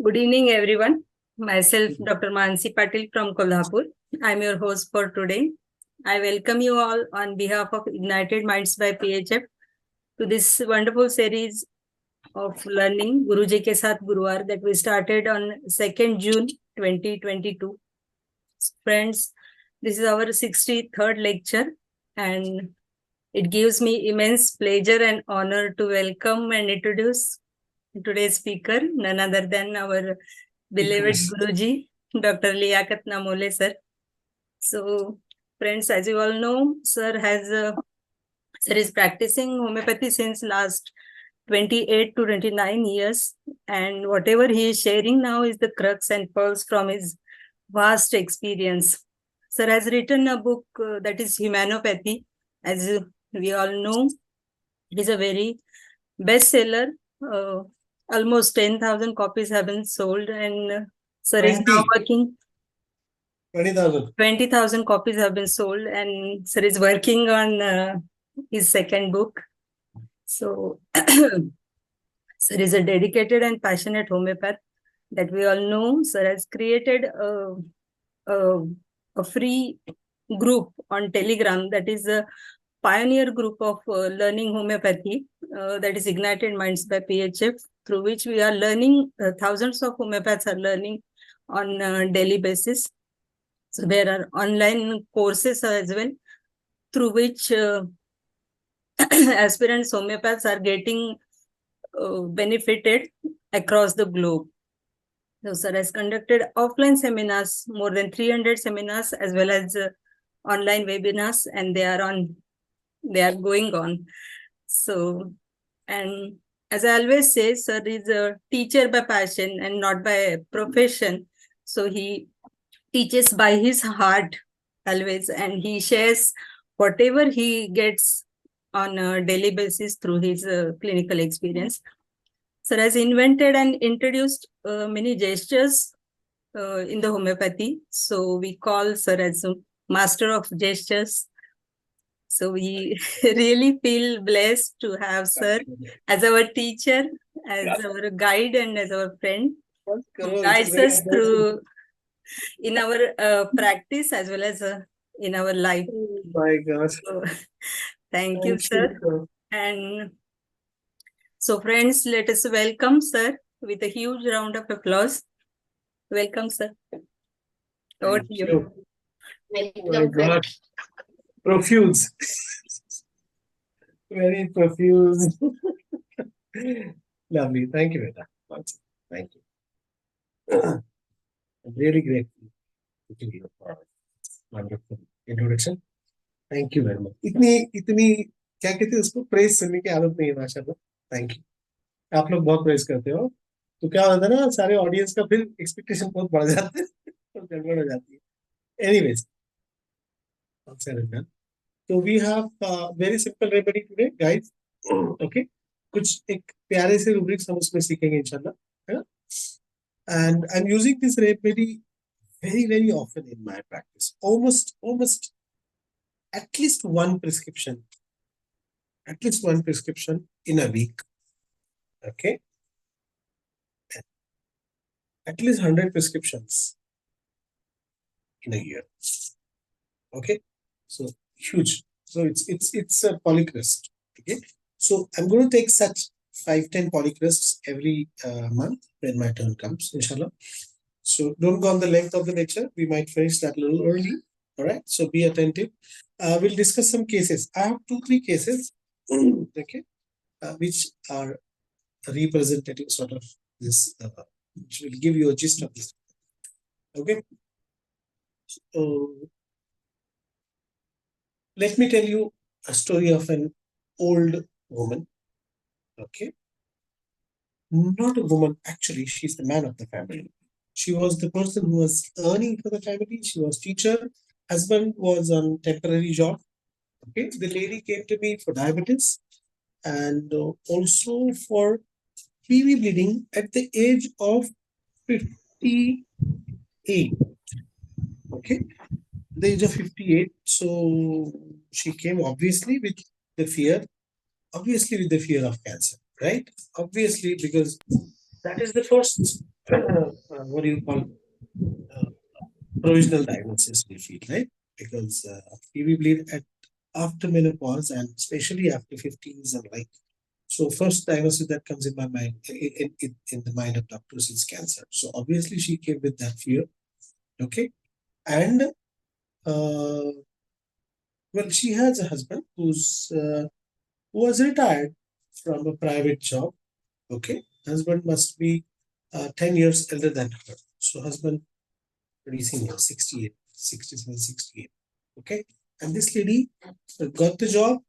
Good evening, everyone. Myself, Dr. Mansi Patil from Kolhapur. I'm your host for today. I welcome you all on behalf of Ignited Minds by PHF to this wonderful series of learning Guruji ke Saath Guruvar that we started on 2nd June 2022. Friends, this is our 63rd lecture, and it gives me immense pleasure and honor to welcome and introduce today's speaker, none other than our beloved Guruji, Dr. Liyakat Namole Sir. So, friends, as you all know, Sir is practicing homeopathy since last 28 to 29 years, and whatever he is sharing now is the crux and pearls from his vast experience. Sir has written a book that is Humanopathy. As we all know, it is a very bestseller. Almost 10,000 copies have been sold, and Sir is now working. 20,000 copies have been sold, and Sir is working on his second book. So, Sir is a dedicated and passionate homeopath that we all know. Sir has created a free group on Telegram that is a pioneer group of learning homeopathy that is Ignited Minds by PHF, through which we are learning, thousands of homeopaths are learning on a daily basis. So there are online courses as well, through which aspirants homeopaths are getting benefited across the globe. So Sir has conducted offline seminars, more than 300 seminars, as well as online webinars, and they are going on. So, and as I always say, Sir is a teacher by passion and not by profession. So he teaches by his heart always, and he shares whatever he gets on a daily basis through his clinical experience. Sir has invented and introduced many gestures in the homeopathy. So we call Sir as a master of gestures. So we really feel blessed to have Sir as our teacher, as our guide, and as our friend, who guides us through in our practice as well as in our life. Oh my gosh. So, thank you, Sir. And so, friends, let us welcome Sir with a huge round of applause. Welcome, Sir. Over to you. Oh my God. Profuse. Very profuse. Lovely. Thank you, Veda. Thank you. I'm really grateful to you for wonderful introduction. Thank you very much. इतनी क्या कहते हैं उसको praise करने की आदत नहीं है माशाल्लाह. Thank you. आप लोग बहुत प्रेज करते हो, तो क्या होता है ना, सारे ऑडियंस का फिर एक्सपेक्टेशन बहुत बढ़ जाते हैं, तो गड़बड़ हो जाती है. Anyways, so we have very simple remedy today, guys. Okay, कुछ एक प्यारे से rubrics हम उसमें सीखेंगे इंशाल्लाह, है ना? And I'm using this remedy very often in my practice. Almost at least one prescription in a week. Okay, at least 100 prescriptions in a year. Okay, so huge. So it's a polychrest. Okay, so I'm going to take such 5-10 polychrests every month when my turn comes, inshallah. So don't go on the length of the lecture. We might finish that a little early. All right, so be attentive. We'll discuss some cases. I have 2-3 cases, okay, which are representative sort of this, which will give you a gist of this. Okay, so let me tell you a story of an old woman. Okay, not a woman, actually, she's the man of the family. She was the person who was earning for the family. She was teacher. Husband was on temporary job. Okay, the lady came to me for diabetes and also for Vbleeding at the age of 58. Okay, the age of 58. So she came obviously with the fear of cancer, right? Obviously, because that is the first what do you call uh, provisional diagnosis we feel, right? Because we bleed at after menopause and especially after 50s and like so first diagnosis that comes in my mind in the mind of doctors is cancer. So obviously she came with that fear. Okay. And uh, well, she has a husband who was retired from a private job. Okay. Husband must be 10 years elder than her. So husband pretty senior, 68, 67, 68. Okay. And this lady got the job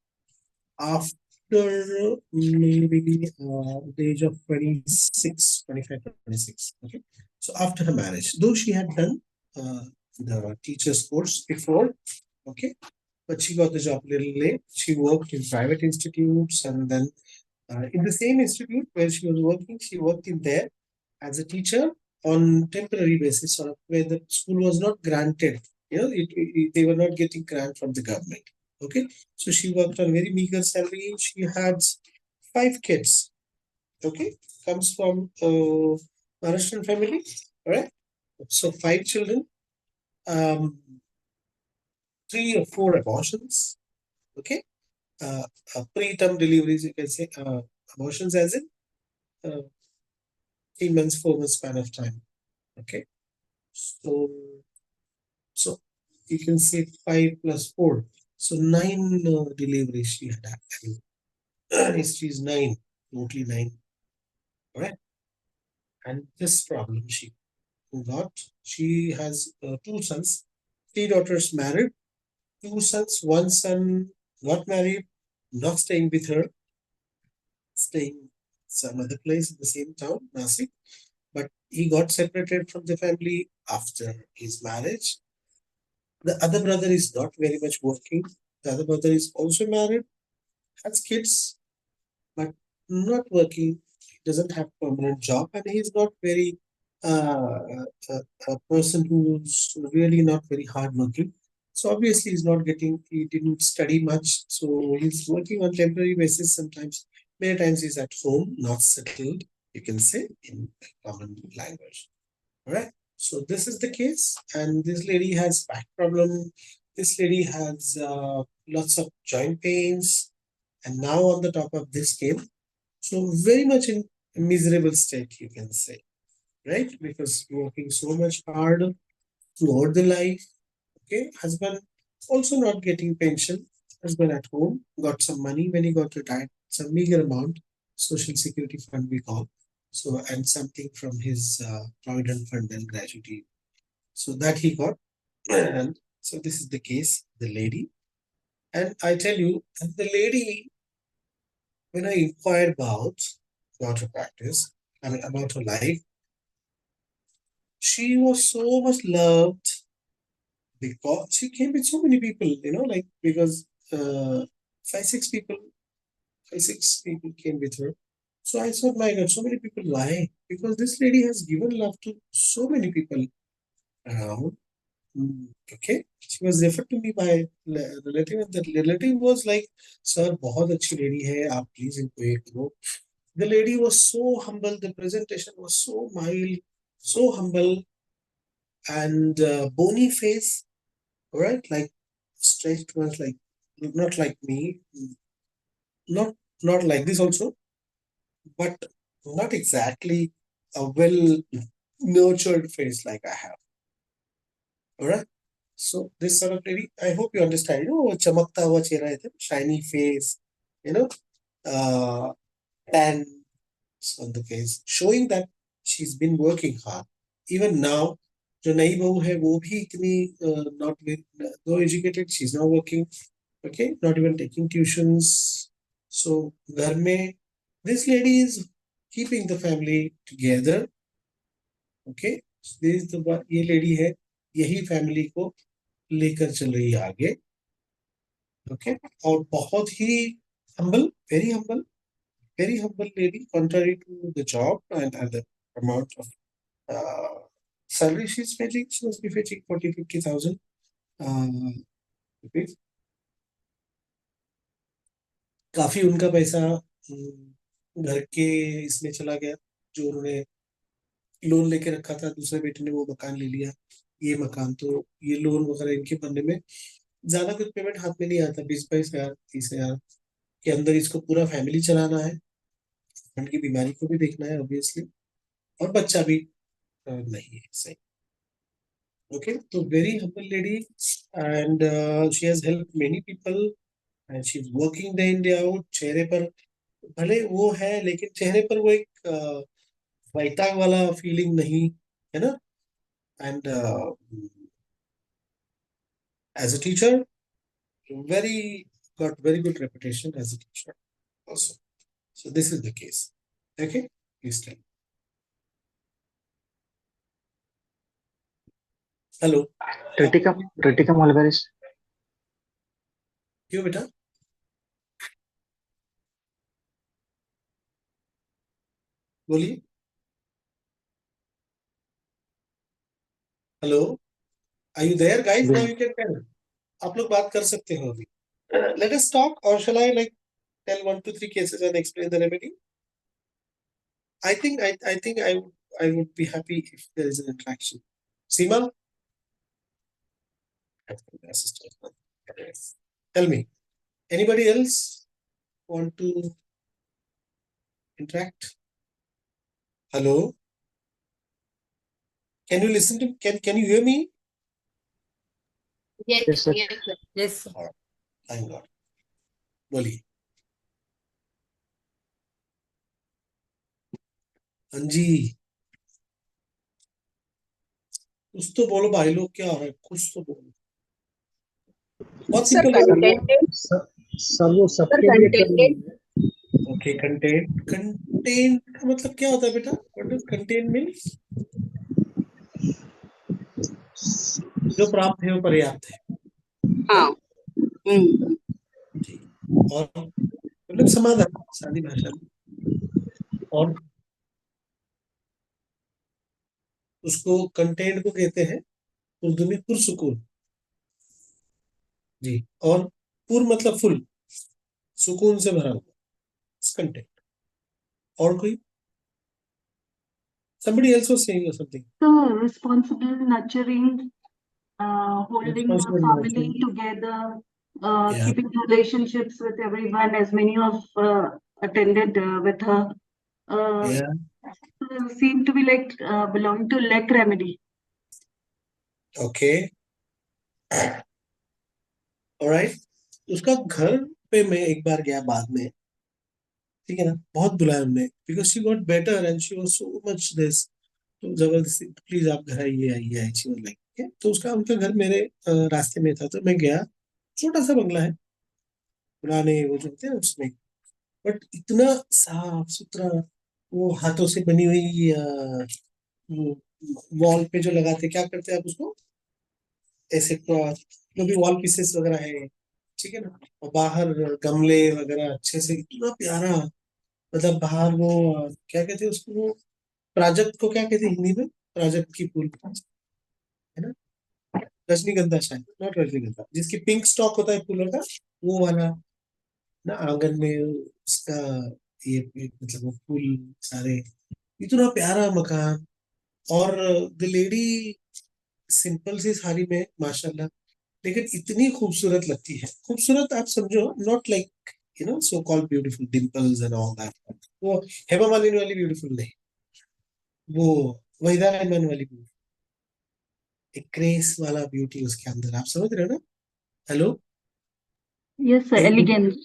after maybe the age of 26, 25, 26. Okay. So after her marriage, though she had done uh, the teacher's course before, okay, but she got the job a little late. She worked in private institutes and then in the same institute where she was working, she worked in there as a teacher on temporary basis, sort of where the school was not granted. You know, they were not getting grant from the government. Okay, so she worked on very meager salary. She had 5 kids. Okay, comes from Maharashtrian family. All right, so 5 children, um, 3 or 4 abortions. Okay, uh, preterm deliveries. You can say abortions as in 3 months, 4 months span of time. Okay, so so you can say 5 plus 4. So 9 deliveries she had actually. She's 9, totally 9. All right. And this problem she got. She has 2 sons, 3 daughters married, 2 sons. One son got married, not staying with her, staying some other place in the same town, Nasik. But he got separated from the family after his marriage. The other brother is not very much working. The other brother is also married, has kids, but not working. He doesn't have permanent job, and he's not very a person who's really not very hardworking. So obviously he's not getting. He didn't study much, so he's working on temporary basis. Sometimes, many times he's at home, not settled. You can say in common language. All right. So this is the case, and this lady has back problem. This lady has lots of joint pains, and now on the top of this came so very much in a miserable state, you can say, right? Because working so much hard throughout the life. Okay, husband also not getting pension. Husband at home got some money when he got retired, some meager amount, social security fund we call. So and something from his provident fund and gratuity. So that he got, and so this is the case. The lady, and I tell you, and the lady when I inquired about her practice, I mean about her life, she was so much loved because she came with so many people, like because 5, 6 people, 5, 6 people came with her. So I thought, my God, so many people. Why? Because this lady has given love to so many people around. Okay, she was referred to me by relative, and that relative was like, "Sir, बहुत अच्छी lady है, आप please इनको ये करो." The lady was so humble. The presentation was so mild, so humble, and bony face. Right, like stretched ones, like not like me, not not like this also, but not exactly a well nurtured face like I have. All right. So this sort of lady, I hope you understand. चमकता हुआ चेहरा है, shiny face, you know, uh, tan on the face, showing that she's been working hard. Even now, जो नई बहू है वो भी इतनी not very no educated, she's not working. Okay, not even taking tuitions. So घर में this lady is keeping the family together. Okay, this is the ये lady है, यही family को लेकर चल रही है आगे. Okay, और बहुत ही humble, very humble lady, contrary to the job and the amount of uh, salary she's fetching. She must be fetching 40, 50,000 rupees. काफी उनका पैसा घर के इसमें चला गया, जो उन्होंने लोन लेके रखा था, दूसरे बेटे ने वो मकान ले लिया, ये मकान, तो ये लोन वगैरह इनके बनने में ज्यादा कुछ पेमेंट हाथ में नहीं आता, 20-22 हजार 30 हजार के अंदर इसको पूरा फैमिली चलाना है, उनकी बीमारी को भी देखना है ऑब्वियसली, और बच्चा भी नहीं है सही। ओके, तो very humble lady, and she has help many people, and she is working day in day out. चेहरे पर भले वो है, लेकिन चेहरे पर वो एक वैताग वाला फीलिंग नहीं है ना। And as a teacher, very got very good reputation as a teacher also. So this is the case. Okay, please tell me. Hello. Triticum vulgaris. क्यों बेटा? बोलिए। Hello, are you there guys? Now you can tell. आप लोग बात कर सकते हो अभी। Let us talk, or shall I like tell 1 to 3 cases and explain the remedy? I think I would be happy if there is an interaction. Seema, assistant. Tell me, anybody else want to interact? Hello, can you listen to? Can you hear me? Yes, sir. Yes, sir. All right. Thank God. बोलिए। हाँ जी, कुछ तो बोलो भाई लोग, क्या हो रहा है, कुछ तो बोलो। बहुत सर सिंपल है। सब वो सबके लिए कर रही है। ओके, कंटेंट, कंटेंट का मतलब क्या होता है बेटा? What does content means? जो प्राप्त है वो पर्याप्त है। हाँ। जी, और मतलब समाधान सादी भाषा में, और उसको कंटेंट को कहते हैं उर्दू में पुरसुकून। जी, और पुर मतलब फुल, सुकून से भरा हुआ कंटेंट। और कोई? somebody else was saying or something. So responsible, nurturing, holding the Responsible family nurturing. together, Yeah. keeping relationships with everyone, as many of attended with her. Yeah. Seem to be like belong to Lek remedy. Okay. Alright. उसका घर पे मैं एक बार गया बाद में, ठीक है ना, बहुत बुलाया हमने, because she got better and she was so much this, तो जबरदस्ती प्लीज आप घर आइए आइए आइए, शी वाज लाइक, तो उसका उनका घर मेरे रास्ते में था, तो मैं गया। छोटा सा बंगला है, पुराने वो जो होते हैं उसमें, बट इतना साफ सुथरा, वो हाथों से बनी हुई वॉल पे जो लगाते, क्या करते हैं आप उसको, ऐसे जो भी वॉल पीसेस वगैरह है, ठीक है ना, और बाहर गमले वगैरह अच्छे से, इतना प्यारा, मतलब बाहर वो क्या कहते हैं उसको, वो प्राजक्त को क्या कहते हैं हिंदी में, प्राजक्त की फूल है ना, रजनीगंधा, शायद नॉट रजनीगंधा, जिसकी पिंक स्टॉक होता है फूलों का, वो वाला ना, आंगन में उसका ये मतलब वो फूल सारे, इतना प्यारा मकान, और द लेडी सिंपल सी साड़ी में माशाल्लाह, लेकिन इतनी खूबसूरत लगती है, खूबसूरत आप समझो, not like you know so called beautiful dimples and all that, वो हेमा मालिनी वाली ब्यूटीफुल नहीं, वो वहीदा रहमान वाली ब्यूटी, एक ग्रेस वाला ब्यूटी उसके अंदर, आप समझ रहे हो ना। हेलो। Yes, sir. एक, Elegance.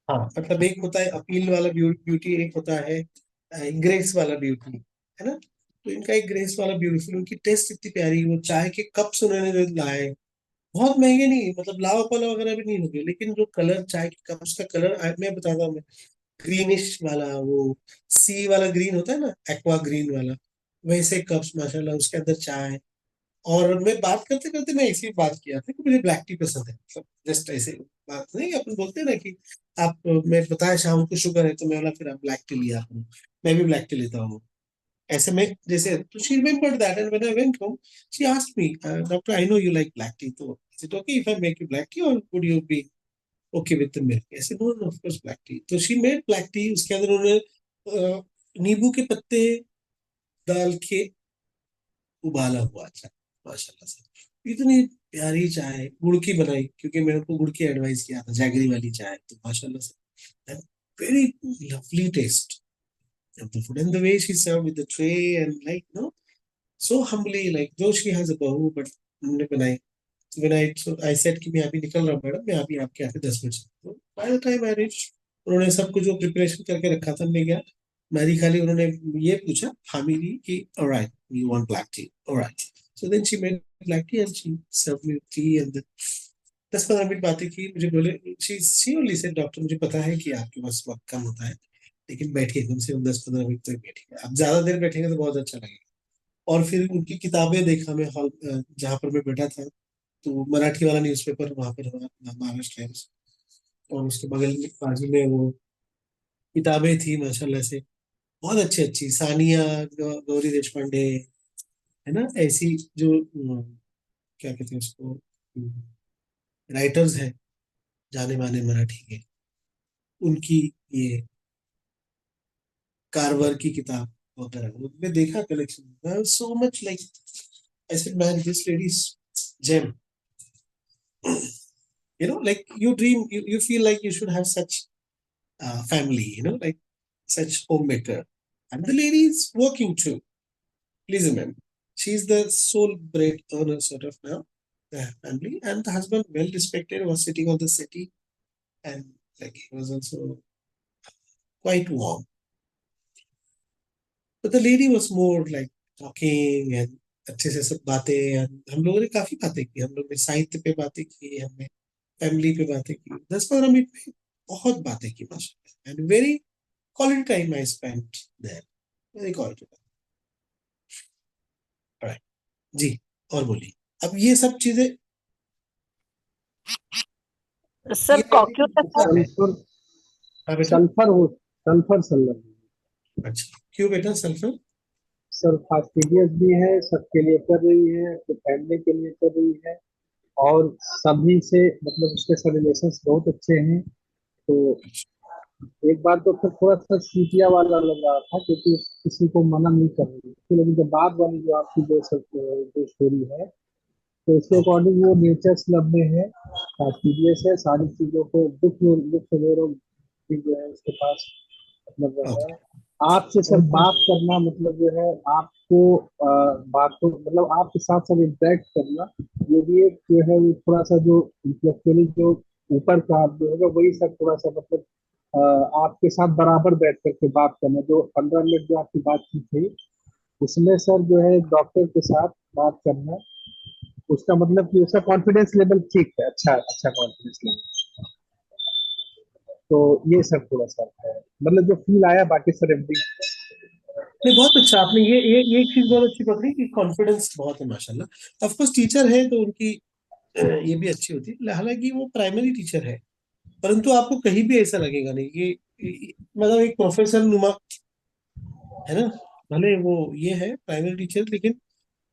हाँ, मतलब एक होता है अपील वाला ब्यूटी, एक होता है ग्रेस वाला ब्यूटी, है ना। तो इनका एक ग्रेस वाला ब्यूटीफुल, उनकी टेस्ट इतनी प्यारी, वो चाय के कप्स उन्होंने जो लाए, बहुत महंगे नहीं, मतलब लावा पाला वगैरह भी नहीं होंगे, लेकिन जो कलर चाय के कप्स का कलर मैं बताता हूँ, ग्रीनिश वाला, वो सी वाला ग्रीन होता है ना, एक्वा ग्रीन वाला, वैसे कप्स माशाल्लाह, उसके अंदर चाय। और मैं बात करते करते मैं ऐसी बात किया था कि मुझे ब्लैक टी पसंद है, मतलब जस्ट ऐसे बात नहीं, अपन बोलते हैं ना कि आप, मैं बताया शाम को शुगर है, तो मैं बोला फिर आप ब्लैक टी लिया करो, मैं भी ब्लैक टी लेता हूँ ऐसे में, जैसे, तो she remembered that, and when I went home she asked me, doctor I know you like black tea, तो is it okay if I make you black tea, और would you be okay with the milk? ऐसे, no no of course black tea. तो she made black tea, उसके अंदर उन्होंने नींबू के पत्ते, डाल के उबाला हुआ चाय, माशाल्लाह से इतनी प्यारी चाय, गुड़ की बनाई, क्योंकि मेरे को गुड़ की एडवाइस किया था, जैगरी वाली चाय, तो माशाल्लाह से very lovely taste of the food and the way she served with the tray and like so humbly, like though she has a bahu, but उन्होंने बनाई. I said कि मैं अभी निकल रहा हूँ मैडम, मैं अभी आपके यहाँ पे 10 बजे. तो by the time I reached, उन्होंने सब कुछ जो प्रिपरेशन करके रखा था मैं गया, मेरी खाली उन्होंने ये पूछा हामी ली कि alright you want black tea, alright, so then she made black tea and she served me tea and then 10-15 minute बातें की. मुझे बोले she only said डॉक्टर मुझे पता है कि आपके पास वक्त कम होता है, लेकिन बैठिए कम से कम 10-15 मिनट तक बैठिए, आप ज्यादा देर बैठेंगे तो बहुत अच्छा लगेगा. और फिर उनकी किताबें देखा मैं हॉल जहाँ पर मैं बैठा था, तो मराठी वाला न्यूज़पेपर वहां पर था, महाराष्ट्र टाइम्स, और उसके बगल में बाजू में वो किताबें थी माशाल्लाह से, बहुत अच्छी अच्छी, सानिया गौरी देशपांडे, है ना, ऐसी जो क्या कहते हैं उसको, राइटर्स हैं जाने माने मराठी के, उनकी ये कारवर की किताब वगैरह मैं देखा collection, so much like I said, man, this lady's gem. Like you dream, you feel like you should have such family, like such homemaker. And the lady is working too. Please remember, she's the sole bread earner sort of now, the family. And the husband, well respected, was sitting on the settee, and like he was also quite warm. But the lady was more like talking and अच्छे से सब बातें, हम लोगों ने काफी बातें की, हम लोग ने साहित्य पे बातें की, हमने फैमिली पे बातें की, 10-15 मिनट में बहुत बातें की माशाल्लाह, and very quality time I spent there, very quality time. जी, और बोलिए. अब ये सब चीजें, सर ये कॉक्यूट है. सल्फर हाँ बेटा. सल्फर सल्फर अच्छा, क्यों बेटा सल्फर? सर फास्टिडियस भी है, सबके लिए कर रही है, तो फैमिली के लिए कर रही है, और सभी से मतलब उसके सब रिलेशंस बहुत अच्छे हैं. तो एक बार तो फिर थोड़ा सा सीटिया वाला लग रहा था, क्योंकि किसी को मना नहीं कर रही थी, लेकिन जब बाद वाली जो आपकी जो स्टोरी है, तो उसके ओके. अकॉर्डिंग वो नेचर क्लब में है, सीरियस है, सारी चीजों को दुख दुख वगैरह भी जो है उसके पास मतलब वो है. ओके. आपसे सर बात करना मतलब जो है आपको बातों मतलब आपके साथ सब इंटरेक्ट करना, ये भी एक जो है वो थोड़ा सा जो इंटेलेक्चुअली जो ऊपर का आप जो होगा वही सब थोड़ा सा मतलब आपके साथ बराबर बैठ करके बात करना. जो 15 मिनट जो आपकी बातचीत थी उसमें सर जो है डॉक्टर के साथ बात करना, उसका मतलब कि उसका कॉन्फिडेंस लेवल ठीक है, अच्छा अच्छा कॉन्फिडेंस लेवल. तो ये सब थोड़ा सा है मतलब जो फील आया, बाकी सर एवरी. नहीं, बहुत अच्छा आपने ये एक चीज बहुत अच्छी पकड़ी कि कॉन्फिडेंस बहुत है माशाल्लाह. ऑफ कोर्स टीचर है तो उनकी ये भी अच्छी होती है, हालांकि वो प्राइमरी टीचर है, परंतु आपको कहीं भी ऐसा लगेगा नहीं मतलब एक प्रोफेसर नुमा है ना. भले वो ये है प्राइमरी टीचर, लेकिन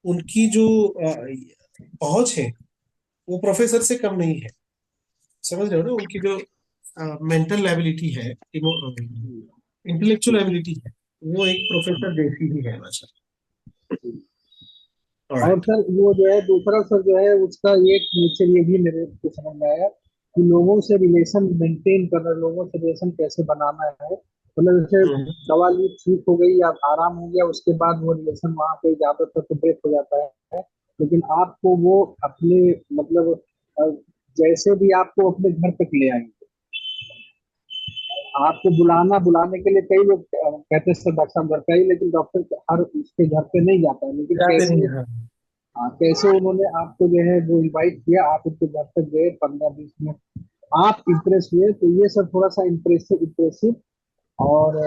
उनकी जो पहुंच है वो प्रोफेसर से कम नहीं है. समझ रहे हो ना, उनकी जो मेंटल एबिलिटी है, इंटेलेक्चुअल एबिलिटी है, वो एक प्रोफेसर जैसी ही है माशाल्लाह. और ऑलराइट. सर वो जो है दूसरा सर जो है उसका ये नेचर ये भी मेरे को समझ में आया कि लोगों से रिलेशन मेंटेन करना, लोगों से रिलेशन कैसे बनाना है. मतलब जैसे दवा ली ठीक हो गई या आराम हो गया, उसके बाद वो रिलेशन वहां पे ज्यादातर तो ब्रेक हो जाता है, लेकिन आपको वो अपने मतलब अ, जैसे भी आपको अपने घर तक ले आएंगे. आपको बुलाने के लिए कई लोग कहते हैं सर डॉक्टर साहब घर पे आइए, लेकिन डॉक्टर हर उसके घर पे नहीं जाता है, लेकिन जाते कैसे नहीं. हाँ. हाँ कैसे उन्होंने आपको जो है वो इनवाइट किया, आप उनके घर तक गए, 15-20 मिनट आप इम्प्रेस हुए, तो ये सब थोड़ा सा इम्प्रेसिव इम्प्रेसिव. और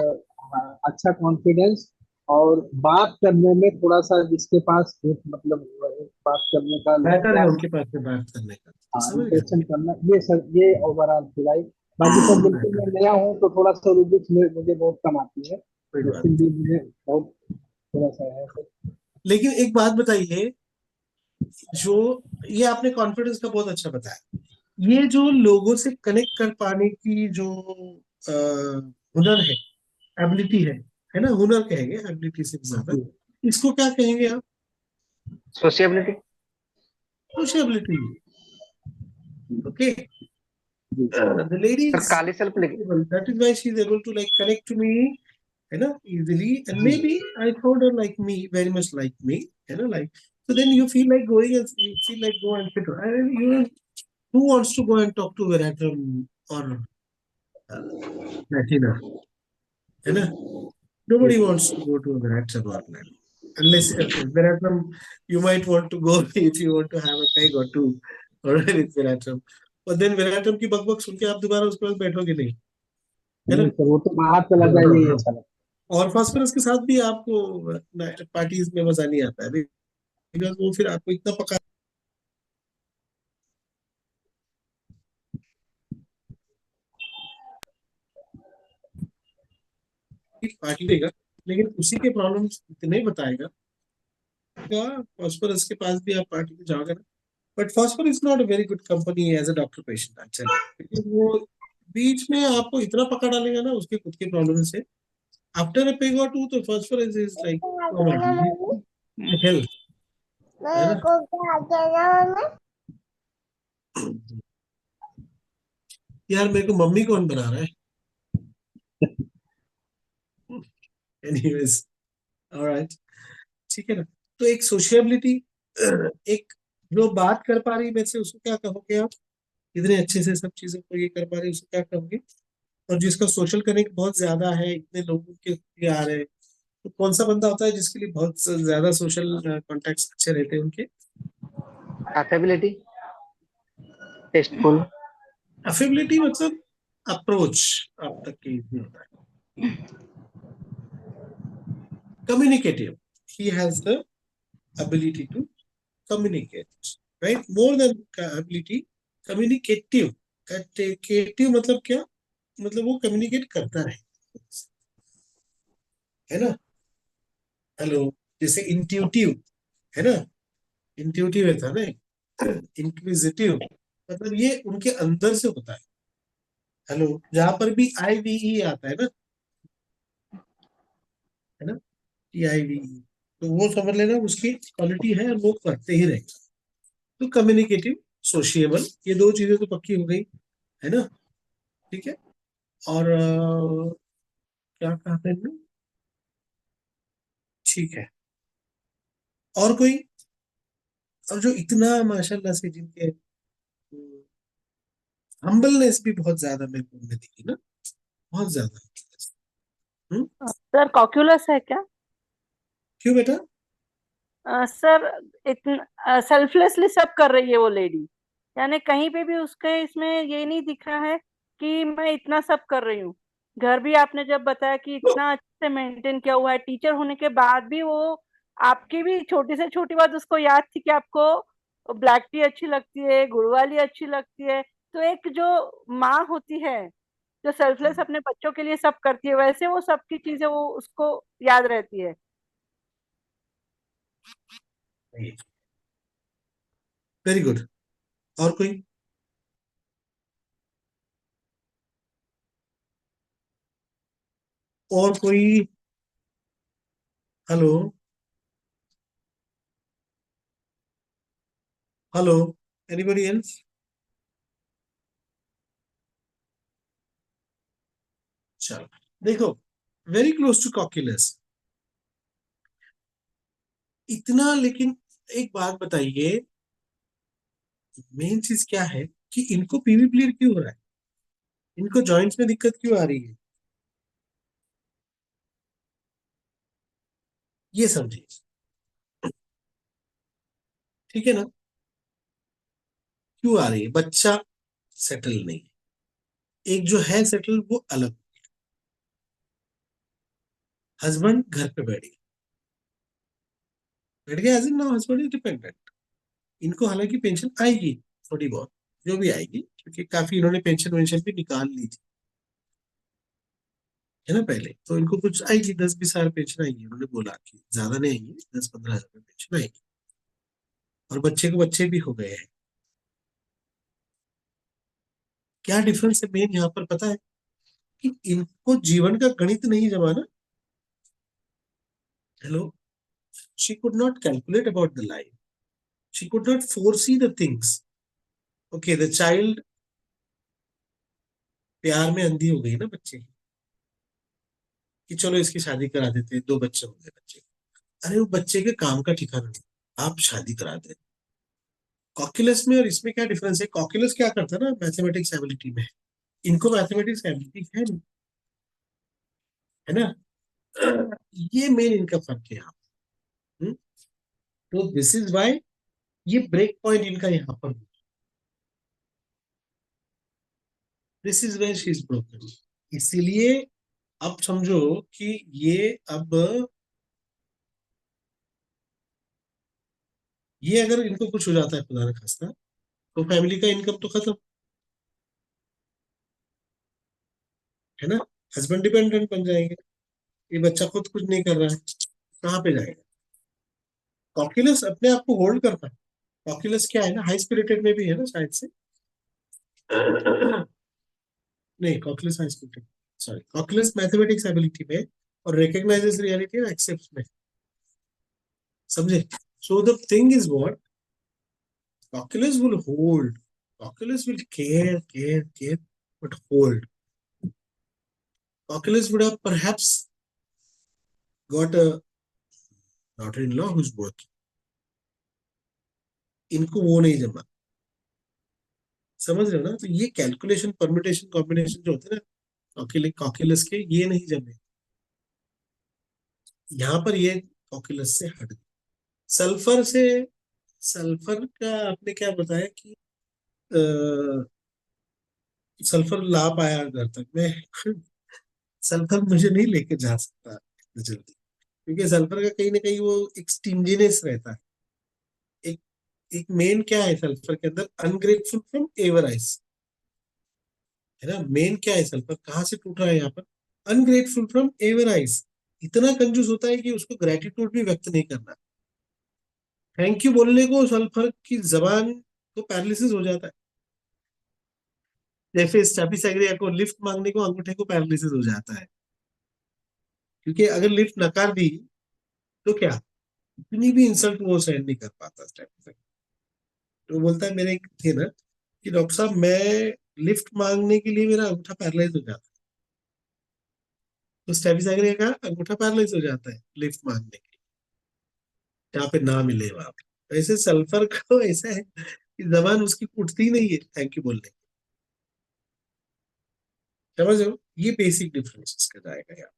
अच्छा कॉन्फिडेंस, और बात करने में थोड़ा सा जिसके पास एक मतलब एक बात करने का बेहतर है लहजा, उनके पास में बात करने का. समझ गया. इंप्रेशन करना, ये सर ये ओवरऑल सिलाई. बाकी सर बिल्कुल मैं नया हूँ तो थोड़ा सा रुबिक्स मुझे बहुत कम आती है, कोई बात लेकिन भी मुझे बहुत थोड़ा सा है सर. नहीं. लेकिन एक बात बताइए, जो ये आपने कॉन्फिडेंस का बहुत अच्छा बताया, ये जो लोगों से कनेक्ट कर पाने की जो हुनर है, एबिलिटी है ना, हुनर कहेंगे एबिलिटी से भी ज्यादा, जी इसको क्या कहेंगे आप? Sociability. Sociability. Okay, the lady sir is Kali self लिखी। sociable. That is why she is able to like connect to me, you know, easily. And maybe I found her like me, very much like me, you know, like. So then you feel like going and you feel like go and sit. And you, who wants to go and talk to Veratum or Latina? You know, nobody wants to go to a Veratum or Latina. Unless okay, Veratum, you might want to go if you want to have a peg or two, or with Veratum. But then Veratum की बकबक सुन के आप दोबारा उसके बाद बैठोगे नहीं, है ना? नहीं सर, वो तो बाहर चला जाए यही अच्छा लगता और फास्फोरस के साथ भी आपको पार्टीज में मजा नहीं आता है, बिकॉज वो फिर आपको इतना पका पार्टी देगा, लेकिन उसी के प्रॉब्लम्स इतने बताएगा फास्फोरस के पास भी आप पार्टी में जाओगे ना. But phosphorus is not a very good company as a doctor patient actually, because वो बीच में आपको इतना पका डालेगा ना उसके खुद के प्रॉब्लम से. आफ्टर अ पेग और टू तो फास्फोरस इज लाइक हेल्थ, है ना. यार मेरे को मम्मी कौन बना रहा है? एनीवेज, ऑलराइट, ठीक है ना. तो एक सोशियबिलिटी, एक जो बात कर पा रही मेरे से उसको क्या कहोगे आप? इतने अच्छे से सब चीजों को ये कर पा रही उसको क्या कहोगे? और जिसका सोशल कनेक्ट बहुत ज्यादा है, इतने लोगों के लिए आ रहे हैं, तो कौन सा बंदा होता है जिसके लिए बहुत ज्यादा सोशल कॉन्टेक्ट्स अच्छे रहते हैं उनके? अफेबिलिटी, टेस्टफुल। अफेबिलिटी मतलब अप्रोच आप तक की होता है. Communicative, he has the ability to communicate, right? More than ability, communicative. communicative मतलब क्या? मतलब वो कम्युनिकेट करता रहे, है ना. हेलो, जैसे इंट्यूटिव है ना, इंट्यूटिव है था ना. इंक्विजिटिव मतलब ये उनके अंदर से होता है. हेलो, जहां पर भी IVE आता है ना, TIVE, तो वो समझ लेना उसकी क्वालिटी है, वो करते ही रहेगा. तो कम्युनिकेटिव, सोशिएबल, ये दो चीजें तो पक्की हो गई, है ना. ठीक है. और क्या कहते हैं इनमें? ठीक है. और कोई? और जो इतना माशाल्लाह से जिनके हम्बलनेस भी बहुत ज्यादा मेरे को उनमें दिखी ना, बहुत ज्यादा. सर कॉक्यूलस है क्या? क्यों बेटा? सर इतना सेल्फलेसली सब कर रही है वो लेडी, यानी कहीं पे भी उसके इसमें ये नहीं दिख रहा है कि मैं इतना सब कर रही हूँ. घर भी आपने जब बताया कि इतना अच्छे से मेंटेन किया हुआ है, टीचर होने के बाद भी वो आपकी भी छोटी से छोटी बात उसको याद थी कि आपको ब्लैक टी अच्छी लगती है, गुड़ वाली अच्छी लगती है. तो एक जो माँ होती है जो सेल्फलेस अपने बच्चों के लिए सब करती है, वैसे वो सबकी चीजें वो उसको याद रहती है. Very good. और कोई? और कोई? Hello, hello, anybody else? चलो देखो, वेरी क्लोज टू कॉक्यूलस इतना. लेकिन एक बात बताइए, मेन चीज क्या है कि इनको पीवी ब्लीड क्यों हो रहा है? इनको जॉइंट्स में दिक्कत क्यों आ रही है? ये समझिए, ठीक है ना. क्यों आ रही है? बच्चा सेटल नहीं, एक जो है सेटल वो अलग. हस्बैंड घर पे बैठ गया as in now husband is dependent. इनको हालांकि पेंशन आएगी थोड़ी बहुत, जो भी आएगी, क्योंकि काफी इन्होंने पेंशन वेंशन भी निकाल ली थी, है ना. पहले तो इनको कुछ आएगी, 10-20 हजार पेंशन आएगी. उन्होंने बोला कि ज्यादा नहीं आएगी, 10-15 हजार पेंशन आएगी. और बच्चे को बच्चे भी हो गए हैं. क्या डिफरेंस है मेन यहाँ पर पता है? कि इनको जीवन का गणित नहीं जमाना. Hello, She could not calculate about the life. She could not foresee the things. Okay, the child, प्यार में अंधी हो गई ना बच्चे की, कि चलो इसकी शादी करा देते, 2 बच्चे हो गए बच्चे। अरे वो बच्चे के काम का ठिकाना नहीं, आप शादी करा दे। कॉक्यूलस में और इसमें क्या डिफरेंस है? कॉक्यूलस क्या करता है ना मैथमेटिक्स एबिलिटी में, इनको मैथमेटिक्स एबिलिटी है नहीं, है ना? ये मेन इनका फर्क है यहाँ। तो दिस इज वाई ये ब्रेक पॉइंट इनका यहाँ पर, this is where she is broken. इसीलिए अब समझो कि ये अगर इनको कुछ हो जाता है खुदा न खास्ता, तो फैमिली का इनकम तो खत्म, है ना? हस्बैंड डिपेंडेंट बन जाएंगे, ये बच्चा खुद कुछ नहीं कर रहा है, कहाँ पे जाएगा? कॉक्यूलस अपने आप को होल्ड करता है। कॉक्यूलस क्या है ना, हाई स्पिरिटेड में भी है ना शायद से, नहीं Cocculus high spirited, sorry, Cocculus mathematics ability में और रिकॉग्नाइजेस रियलिटी और एक्सेप्ट्स में, समझे? So the thing is what, Cocculus will hold, Cocculus will care, but hold. Oculus would have perhaps got a daughter-in-law who's working. इनको वो नहीं जमा, समझ रहे हो ना? तो ये कैलकुलेशन, परम्यूटेशन, कॉम्बिनेशन जो होते हैं ना कॉक्यूलस के, ये नहीं जमे। यहाँ पर ये कॉक्यूलस से हट गए। सल्फर से, सल्फर का आपने क्या बताया कि सल्फर ला पाया घर तक में। सल्फर मुझे नहीं लेके जा सकता इतनी जल्दी, क्योंकि सल्फर का कहीं ना कहीं वो एक स्टिंजीनेस रहता है। एक एक मेन क्या है सल्फर के अंदर, अनग्रेटफुल फ्रॉम एवराइज, है ना? मेन क्या है सल्फर, कहाँ से टूट रहा है यहाँ पर? अनग्रेटफुल फ्रॉम एवराइज। इतना कंजूस होता है कि उसको ग्रेटिट्यूड भी व्यक्त नहीं करना। थैंक यू बोलने को सल्फर की जबान को पैरालिसिस हो जाता है, जैसे स्टैफी सैग्रिया को लिफ्ट मांगने को अंगूठे को पैरालिसिस हो जाता है, क्योंकि अगर लिफ्ट नकार दी तो क्या, इतनी भी इंसल्ट वो सहन नहीं कर पाता स्टैफी सैग्रिया। तो बोलता है, मेरे एक थे ना कि डॉक्टर साहब, मैं लिफ्ट मांगने के लिए मेरा अंगूठा पैरालाइज हो जाता है। तो स्टैफी सैग्रिया का अंगूठा पैरालाइज हो जाता है लिफ्ट मांगने के लिए, जहाँ पे ना मिले वहां पे। ऐसे सल्फर को ऐसा है कि जबान उसकी उठती नहीं है थैंक यू बोलने की, समझ रहे हो? ये बेसिक डिफरेंस इसका जाएगा यहाँ।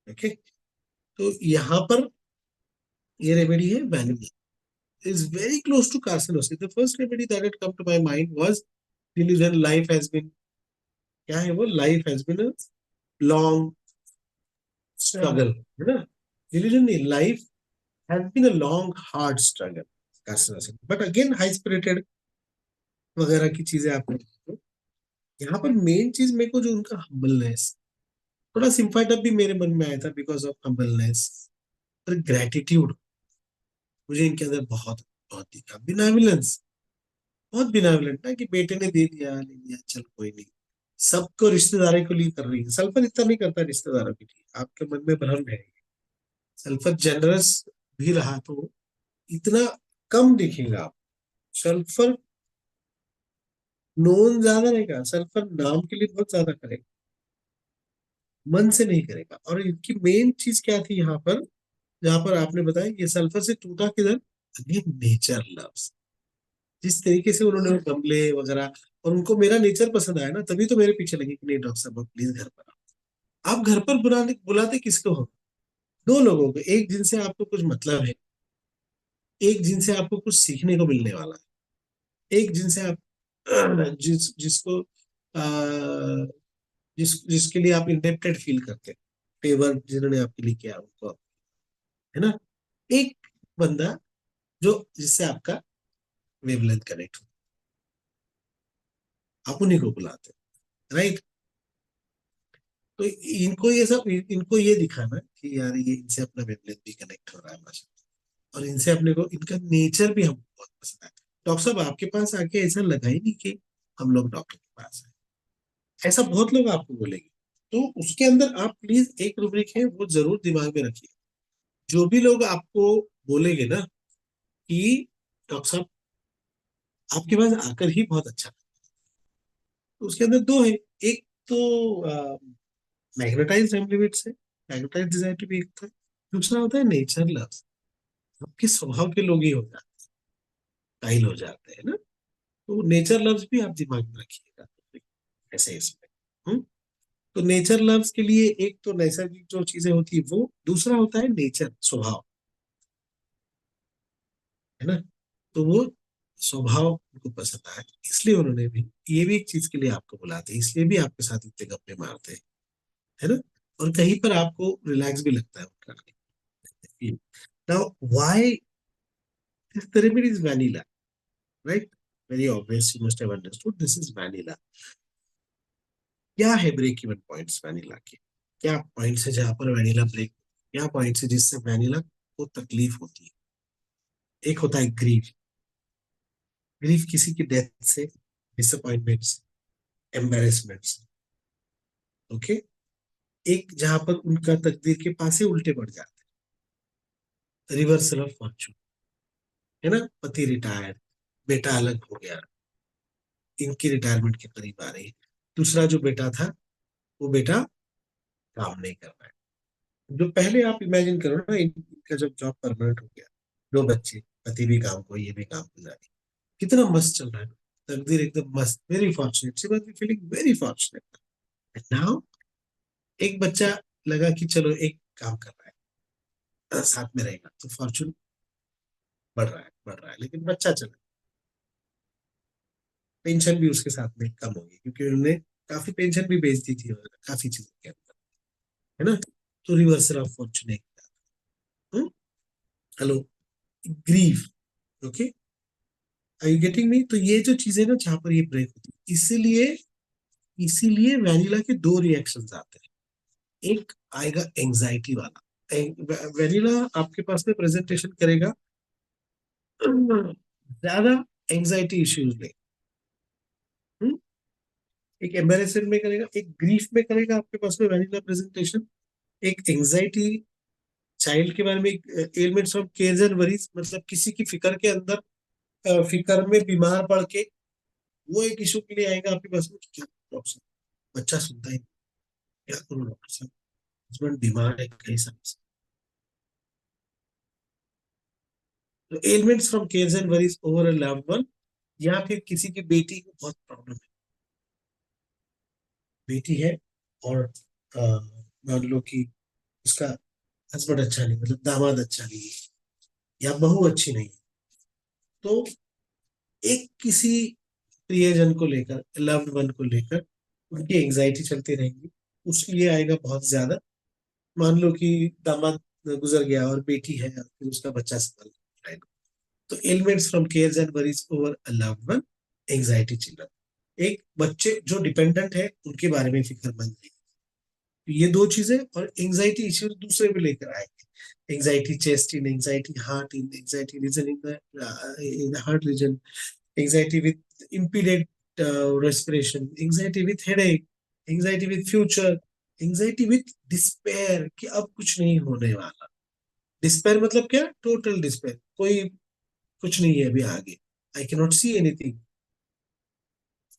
ओके, तो यहाँ पर ये रेमेडी है vanilla, is very close to carcinosis. The first remedy that had come to my mind was delusion. Life has been, क्या है वो, life has been a long struggle, है ना? Delusion नहीं, life has been a long hard struggle, carcinosis. But again high spirited वगैरह की चीजें आपने, यहाँ पर मेन चीज मेरे को जो उनका हम्बलनेस, थोड़ा सिम्फाइटअप भी मेरे मन में आया था बिकॉज ऑफ हम्बलनेस और ग्रेटिट्यूड, मुझे इनके अंदर बहुत बहुत दिखा। बिनाविलेंस, बहुत बिनाविलेंट ना, कि बेटे ने दे दिया, ले लिया, चल कोई नहीं, सबको रिश्तेदारी को लिए कर रही है। सल्फर इतना नहीं करता रिश्तेदारों के लिए, आपके मन में भ्रम है। सल्फर जनरस भी रहा तो इतना कम दिखेगा आप। सल्फर नोन ज्यादा रहेगा, सल्फर नाम के लिए बहुत ज्यादा करेगा, मन से नहीं करेगा। और इनकी मेन चीज क्या थी यहाँ पर, जहां पर आपने बताया ये सल्फर से टूटा किधर, अगेन नेचर लव्स। जिस तरीके से उन्होंने वो गमले वगैरह, और उनको मेरा नेचर पसंद आया ना, तभी तो मेरे पीछे लगे कि नहीं डॉक्टर साहब प्लीज घर पर आओ। आप घर पर बुलाते किसको हो? 2 लोगों को, एक जिनसे आपको कुछ मतलब है, एक जिनसे आपको कुछ सीखने को मिलने वाला है, एक जिनसे आप जिसको जिसके लिए आप इंडेप्टेड फील करते हैं, फेवर जिन्होंने आपके लिए किया उनको, है ना? एक बंदा जो जिससे आपका वेवलेंथ कनेक्ट हो, आप उन्हीं को बुलाते हैं, राइट? तो इनको ये दिखाना कि यार ये इनसे अपना वेवलेंथ भी कनेक्ट हो रहा है माशाल्लाह, और इनसे अपने को इनका नेचर भी हमको बहुत पसंद है। डॉक्टर साहब आपके पास आके ऐसा लगा ही नहीं कि हम लोग डॉक्टर के पास है, ऐसा बहुत लोग आपको बोलेंगे। तो उसके अंदर आप प्लीज एक रूब्रिक है वो जरूर दिमाग में रखिए जो भी लोग आपको बोलेंगे ना कि डॉक्टर साहब आपके पास आकर ही बहुत अच्छा, तो उसके अंदर दो है। एक तो मैग्नेटाइज एम्प्लीमेंट्स है, मैग्नेटाइज डिजायर टू बी एक था। दूसरा होता है नेचर लव। आपके स्वभाव के लोग ही हो जाते हैं, काइल हो जाते हैं ना। तो नेचर लव्स भी आप दिमाग में रखिएगा ऐसे इसमें। तो नेचर लव्स के लिए एक तो नैसर्गिक जो चीजें होती है वो, दूसरा होता है नेचर, स्वभाव, है ना। तो वो स्वभाव उनको पसंद आया, इसलिए उन्होंने भी ये भी एक चीज के लिए आपको बुलाते हैं, इसलिए भी आपके साथ इतने गप्पे मारते हैं, है ना। और कहीं पर आपको रिलैक्स भी लगता है उनका। Now why this pyramid is vanilla, right? Very obvious, you must have understood this is vanilla. क्या है ब्रेक इवन पॉइंट्स वैनिला के? क्या पॉइंट्स है जहां पर वैनिला ब्रेक, क्या पॉइंट्स है जिससे वैनिला को तकलीफ होती है? एक होता है ग्रीफ, ग्रीफ किसी की डेथ से, डिसअपॉइंटमेंट से, एम्बेरसमेंट से, ओके। एक जहां पर उनका तकदीर के पासे उल्टे पड़ जाते हैं, रिवर्सल ऑफ फॉर्चून, है ना। पति रिटायर्ड, बेटा अलग हो गया, इनकी रिटायरमेंट के करीब आ रही है। दूसरा जो बेटा था वो बेटा काम नहीं कर रहा है। जो पहले आप इमेजिन करो ना, इनका जब जॉब परमानेंट हो गया, दो बच्चे, पति भी काम को, ये भी काम को जा रही, कितना मस्त चल रहा है, तकदीर एकदम मस्त, very fortunate, she was feeling very fortunate. And now एक बच्चा लगा कि चलो एक काम कर रहा है, साथ में रहेगा, तो फॉर्चून बढ़ रहा है, लेकिन बच्चा चला, पेंशन भी उसके साथ में कम होगी, क्योंकि उन्होंने काफी पेंशन भी बेच दी थी काफी चीजों के अंदर, है ना। तो reversal of fortune. Hello, grief, okay, are you getting me? तो ये जो चीजें ना जहां पर ये ब्रेक होती है, इसीलिए वैनिला के दो रिएक्शंस आते हैं। एक आएगा एंजाइटी वाला, वैनिला आपके पास में प्रेजेंटेशन करेगा ज्यादा एंजाइटी इश्यूज में, एक एम्बेरसमेंट में करेगा, एक ग्रीफ में करेगा आपके पास में वैनिला प्रेजेंटेशन, एक एंजाइटी, चाइल्ड के बारे में, elements of cares and worries, मतलब किसी की फिक्र के अंदर, फिक्र में बीमार पड़ के वो एक इशू के लिए आएगा आपके पास में कि क्या डॉक्टर साहब, बच्चा सुनता ही नहीं, क्या करूं डॉक्टर साहब, हस्बैंड बीमार है, कहीं समझ। तो elements from cares and worries over a loved one, या फिर किसी की बेटी को बहुत प्रॉब्लम है, बेटी है और मान लो कि उसका हस्बैंड अच्छा नहीं, मतलब दामाद अच्छा नहीं है, या बहू अच्छी नहीं है, तो एक किसी प्रियजन को लेकर, लव्ड वन को लेकर उनकी एंजाइटी चलती रहेगी, उसके लिए आएगा बहुत ज्यादा। मान लो कि दामाद गुजर गया और बेटी है, फिर उसका बच्चा संभाल रहेगा, तो elements from cares and worries over a loved one, anxiety children. एक बच्चे जो डिपेंडेंट है उनके बारे में फिक्रमंद है, तो ये दो चीजें, और एंजाइटी इश्यूज दूसरे भी लेकर आएंगे, anxiety chest in, anxiety heart in, anxiety region in the heart region, anxiety with impeded respiration, anxiety with headache, anxiety with future, anxiety with despair कि अब कुछ नहीं होने वाला। डिस्पेयर मतलब क्या? टोटल डिस्पेयर, कोई कुछ नहीं है अभी आगे, I can not see anything,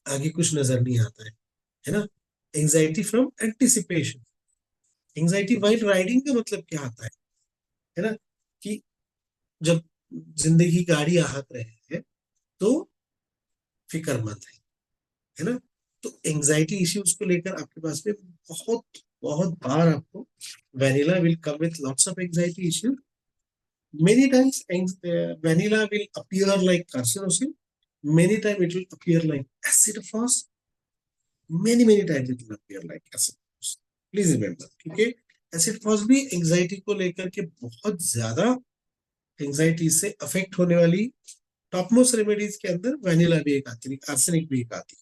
आगे कुछ नजर नहीं आता है ना। Anxiety from anticipation, anxiety while riding का मतलब क्या आता है ना, कि जब जिंदगी गाड़ी आहत रहे हैं तो फिक्रमंद है ना। तो एंजाइटी इश्यूज को लेकर आपके पास में बहुत बहुत बार आपको vanilla will come with lots of anxiety issues. Many times vanilla will appear like carcinosin, many times it will appear like acid frost, many times it will appear like acid frost. Please remember, ठीक है। Acid phos भी anxiety को लेकर के बहुत ज्यादा anxiety से affect होने वाली टॉप मोस्ट रेमेडीज के अंदर वैनिला भी एक आती है, आर्सेनिक भी एक आती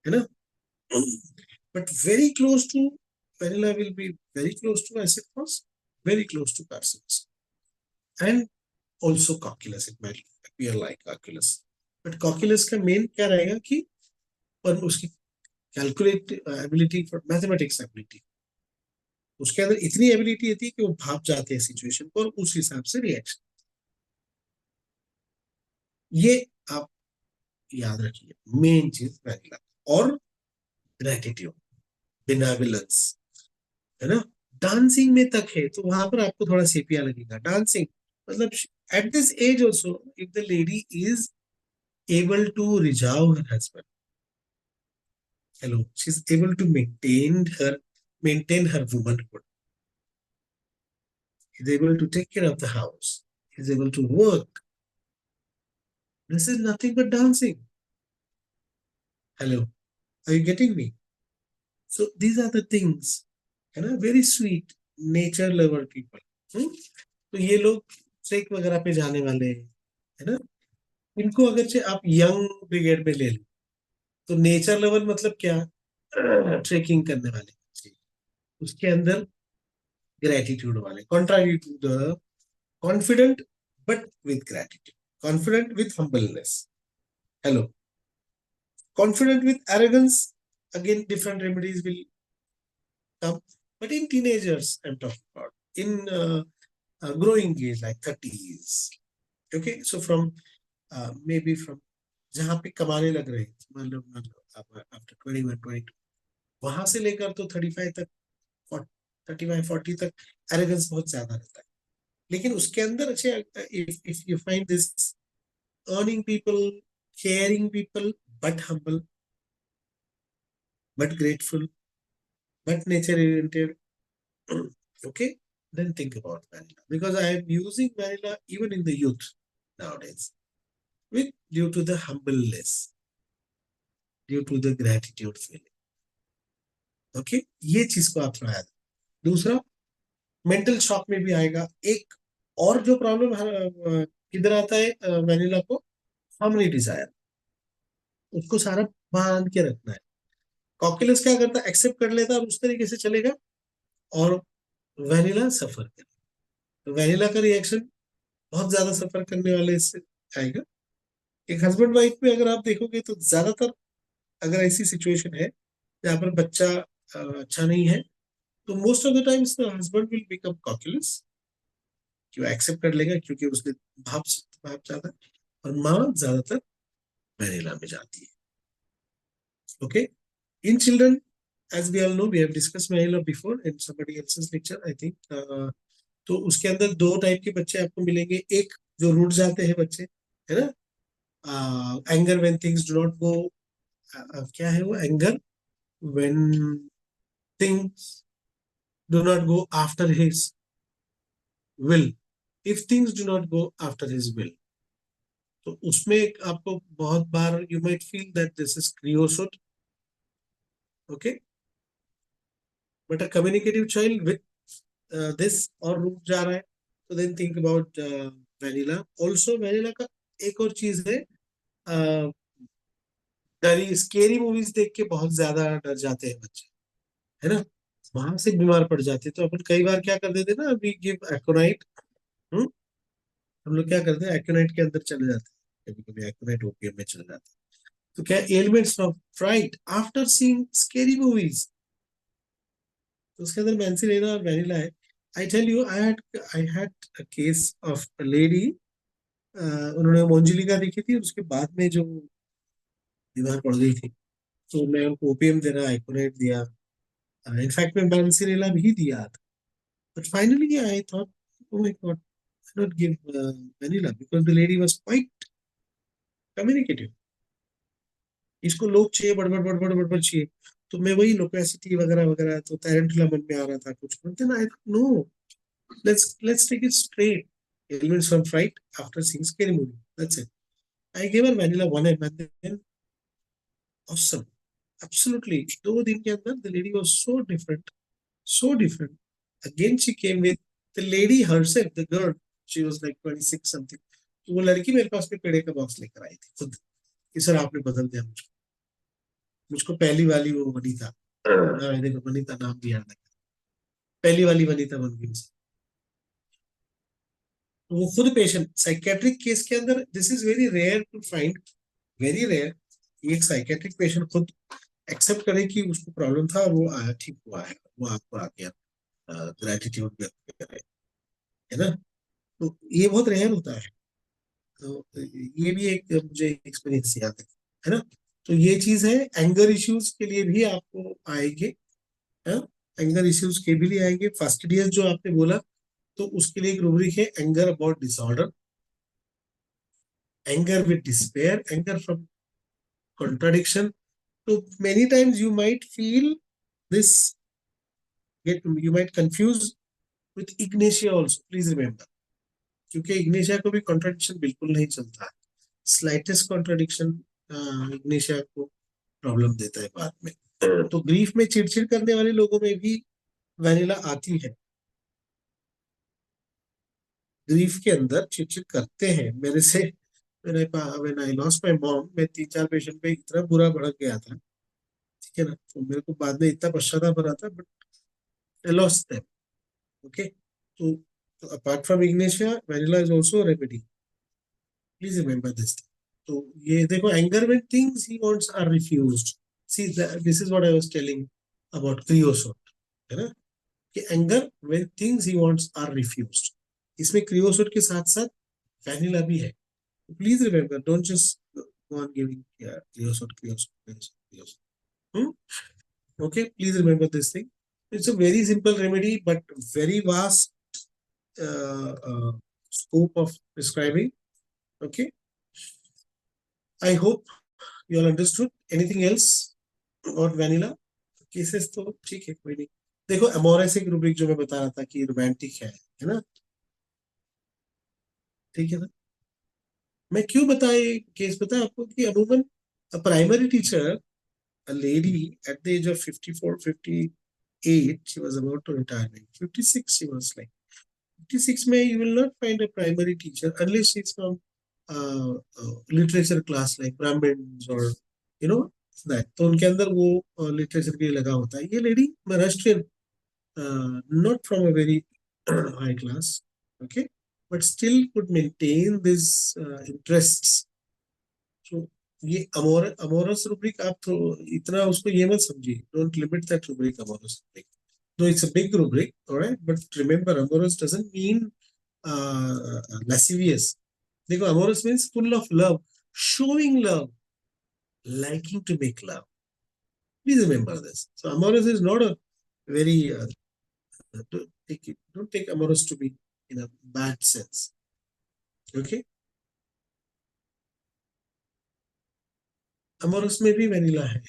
है ना। But very close to vanilla will be very close to acid frost, very close to carcinosin, and also cocculus, it might appear like cocculus, but cocculus का मेन क्या रहेगा कि और उसकी calculate ability for mathematics ability, उसके अंदर इतनी ability होती है कि वो भाप जाते हैं सिचुएशन को और उस हिसाब से रिएक्शन। ये आप याद रखिए मेन चीज वैनिला। और ग्रेटिट्यूड, बेनेवोलेंस, है ना। डांसिंग में तक है तो वहां पर आपको थोड़ा सेपिया लगेगा। डांसिंग मतलब at this age also if the lady is able to resolve her husband, hello, she's able to maintain her womanhood, is able to take care of the house, is able to work. This is nothing but dancing. Hello, are you getting me? So these are the things, है ना, very sweet nature lover people. तो ये लोग track वगैरह पे जाने वाले हैं, है ना। इनको अगर से आप यंग ब्रिगेड में ले लो तो नेचर लवर मतलब क्या, ट्रेकिंग करने वाले, उसके अंदर ग्रेटिट्यूड वाले, contrary to the confident but with gratitude, confident with humbleness. Hello, confident with arrogance, again different remedies will come, but in teenagers I'm talking about, in growing age like 30s. Okay, so from maybe from जहां पे कमाने लग रहे हैं, मतलब after 21-22 वहां से लेकर तो 35 तक, 35-40 तक एरोगेंस बहुत ज्यादा रहता है। लेकिन उसके अंदर अच्छे, if you find this earning people, caring people, but humble, but grateful, but nature oriented, okay, then think about vanilla, because I am using vanilla even in the youth nowadays, with due to the humbleness, due to the gratitude feeling. Okay, ये चीज को आप थोड़ा याद। दूसरा, mental shock में भी आएगा। एक और जो प्रॉब्लम किधर आता है वैनिला को, हार्मनी डिजायर, उसको सारा बांध के रखना है। कॉक्युलस क्या करता है, एक्सेप्ट कर लेता है और उस तरीके से चलेगा, और वैनिला सफर करेगा। तो वैनिला का रिएक्शन बहुत ज्यादा सफर करने वाले से आएगा। एक हस्बैंड वाइफ में अगर आप देखोगे तो ज्यादातर अगर ऐसी सिचुएशन है जहाँ पर बच्चा अच्छा नहीं है, तो most of the times the husband will become Cocculus, कि वो एक्सेप्ट कर लेगा क्योंकि उसने भाप ज्यादा, और माँ ज्यादातर वैनिला में जाती है। Okay, in children, as we all know, we have discussed vanilla before in somebody else's lecture, I think. तो उसके अंदर दो टाइप के बच्चे आपको मिलेंगे। एक जो रूठ जाते हैं बच्चे, है ना, anger when things do not go, क्या है वो, anger when things do not go after his will, if things do not go after his will. तो उसमें आपको बहुत बार you might feel that this is creosote, okay, but a communicative child with this और root जा रहा है, तो then think about vanilla. Also vanilla का एक और चीज है, डरी स्केरी मूवीज देख के बहुत ज्यादा डर जाते हैं बच्चे, है ना, वहां से बीमार पड़ जाते हैं। तो अपन कई बार क्या कर देते हैं ना, वी गिव एक्योनाइट, हम लोग क्या करते हैं, एक्योनाइट के अंदर चले जाते हैं, कभी कभी एक्योनाइट ओपीएम में चले जाते हैं। तो क्या elements of fright after seeing scary movies, तो उसके अंदर मैंसिलेना और वैनिला है। I tell you, I had a case of a lady, उन्होंने मोंजिलिका देखी थी, उसके बाद में जो बीमार पड़ गई थी, तो मैं उनको ओपीएम देना, आइकोनाइट दिया, इनफैक्ट मैं मैंसिलेना भी दिया था, but finally I thought, oh my God, I not give vanilla because the lady was quite communicative. इसको लोग चाहिए, बड़बड़ बड़बड़ बड़बड़ चाहिए, तो मैं वही लोकेसिटी वगैरह वगैरह, तो टैरेंटुला मन में आ रहा था कुछ, then I no, let's take it straight. Elements from fright after seeing scary movie. That's it. I gave her vanilla 1M and then awesome. Absolutely. 2 दिन के अंदर the lady was so different. So different. Again she came with the lady herself, the girl. She was like 26 something. तो वो लड़की मेरे पास में पेड़े का बॉक्स लेकर आई थी खुद, कि सर आपने बदल दिया मुझको पहली वाली वो वनीता, देखो वनीता नाम भी याद है, पहली वाली वनीता बन गई। वो खुद पेशेंट, साइकेट्रिक केस के अंदर this is very rare to find, very rare, एक साइकेट्रिक पेशेंट खुद एक्सेप्ट करे कि उसको प्रॉब्लम था और वो आया, ठीक हुआ है, वो आपको आ गया। ग्रेटिट्यूड व्यक्त करें, है ना। तो ये बहुत रेयर होता है, तो ये भी एक मुझे एक्सपीरियंस याद है ना। तो ये चीज है, एंगर इश्यूज के लिए भी आपको आएंगे, एंगर इश्यूज के भी लिए आएंगे। फास्टिडियस जो आपने बोला, तो उसके लिए एक रूब्रिक है, anger about disorder, anger with despair, anger from contradiction. So many times you might feel this, you might confuse with ignatia also, please remember, क्योंकि ignatia को भी contradiction बिल्कुल नहीं चलता है, slightest contradiction ignatia को प्रॉब्लम देता है बाद में। तो ग्रीफ में चिड़चिड़ करने वाले लोगों में भी वैनिला आती है, ग्रीफ के अंदर चिड़चिड़ करते हैं। मेरे से when I lost my mom, मैं 3-4 पेशेंट पे इतना बुरा भड़क गया था, ठीक है ना, तो मेरे को बाद में इतना पश्चाताप हो रहा था, but I lost them. Okay, so apart from ignatia, vanilla is also a remedy. Please remember this. So ये देखो, anger when things he wants are refused. See, this is what I was telling about creosote, है ना, कि anger when things he wants are refused. इसमें creosote के साथ साथ vanilla भी है. Please remember, don't just go on giving creosote. Okay, please remember this thing. It's a very simple remedy, but very vast scope of prescribing. Okay, I hope you all understood. Anything else about vanilla cases? तो ठीक है, कोई नहीं। देखो, amorous एक rubric जो मैं बता रहा था कि रोमांटिक है ना, ठीक है ना। मैं क्यों बताए केस बताया आपको कि अमूमन primary teacher, a lady at the age of 54, 58, she was about to retire. 56, she was like 56 में you will not find a primary teacher unless she's from literature class like Brahmins or you know that. तो उनके अंदर वो literature के लिए लगा होता है। ये lady Maharashtrian, not from a very high class, okay, but still could maintain these interests. So ये अमोरस रूब्रिक आप तो इतना उसको ये मत समझिए, don't limit that rubric amorous rubric, though it's a big rubric, all right, but remember amorous doesn't mean lascivious. देखो, amorous means full of love, showing love, liking to make love. Please remember this. So amorous is not a very don't take amorous to be in a bad sense. Okay, amorous में भी vanilla है,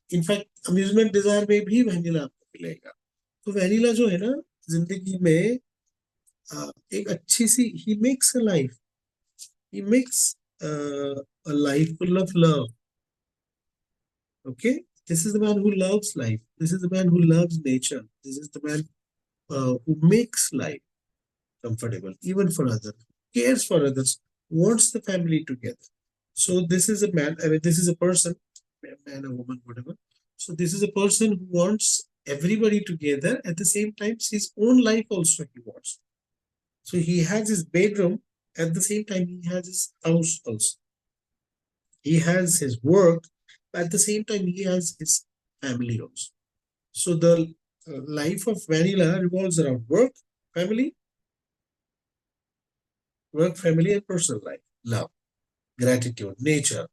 in fact amusement Dzire में भी vanilla आपको मिलेगा। तो vanilla जो है ना जिंदगी में एक अच्छी सी, he makes a life, he makes a life full of love. Okay, this is the man who loves life, this is the man who loves nature, this is the man who makes life comfortable even for others, cares for others, wants the family together. So this is a man, I mean, this is a person, a man, a woman, whatever. So this is a person who wants everybody together, at the same time his own life also he wants. So he has his bedroom, at the same time he has his house also. He has his work, at the same time he has his family also. So the life of vanilla revolves around work, family, and personal life, love, gratitude, nature.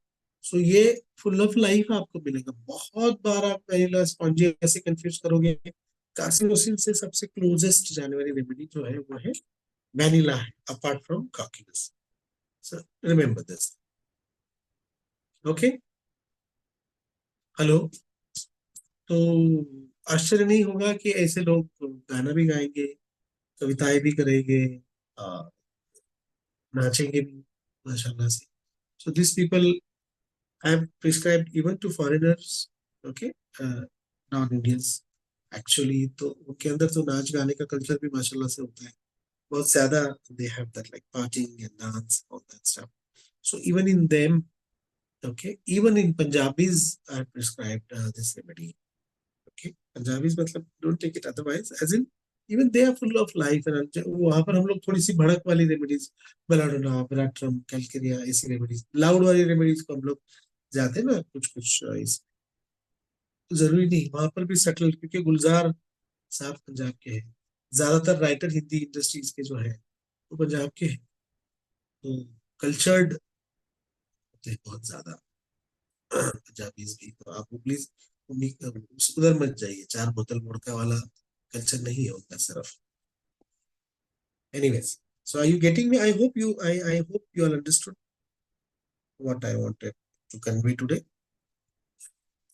So ये full of life आपको मिलेगा। बहुत बार आप vanilla spongy ऐसे confuse करोगे, carcinosin से सबसे closest जाने वाली रेमेडी जो है वो है vanilla है, apart from cockiness. So remember this. Okay, hello. तो आश्चर्य नहीं होगा कि ऐसे लोग गाना भी गाएंगे, कविताएं भी करेंगे, नाचेंगे भी माशाल्लाह से। So these people I have prescribed even to foreigners, okay, non-Indians actually। तो उनके अंदर तो नाच गाने का कल्चर भी माशाल्लाह से होता है बहुत ज्यादा, they have that like partying and dance, all that stuff. So even in them, okay, even in Punjabis I have prescribed this remedy. Okay, Punjabis मतलब don't take it otherwise, as in even they are full of life, and वहाँ पर हम लोग थोड़ी सी भड़क वाली remedies, belladonna, बेलाट्रम, Calcarea, ऐसी remedies, loud वाली रेमेडीज को हम लोग जाते हैं ना कुछ कुछ इस, जरूरी नहीं, वहां पर भी सटल, क्योंकि गुलजार साफ पंजाब के हैं। ज्यादातर राइटर हिंदी इंडस्ट्रीज के जो है वो पंजाब के हैं, तो कल्चर्ड होते हैं बहुत ज्यादा पंजाबीज भी। तो आप प्लीज उधर मत जाइए, 4 बोतल वोडका वाला कल्चर नहीं है उनका सिर्फ। Anyways, so are you getting me? I hope you all understood what I wanted to convey today.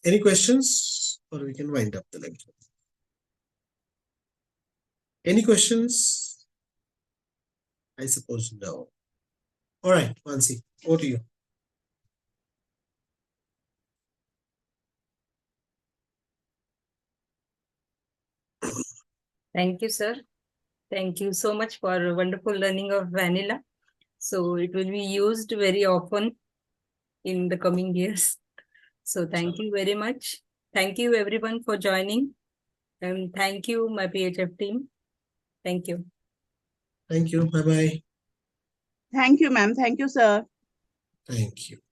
Any questions, or we can wind up the lecture? Any questions? I suppose no. All right, Mansi, over to you. Thank you, sir. Thank you so much for wonderful learning of vanilla. So it will be used very often in the coming years. So thank you very much. Thank you everyone for joining. And thank you, my PHF team. Thank you. Thank you. Bye bye. Thank you, ma'am. Thank you, sir. Thank you.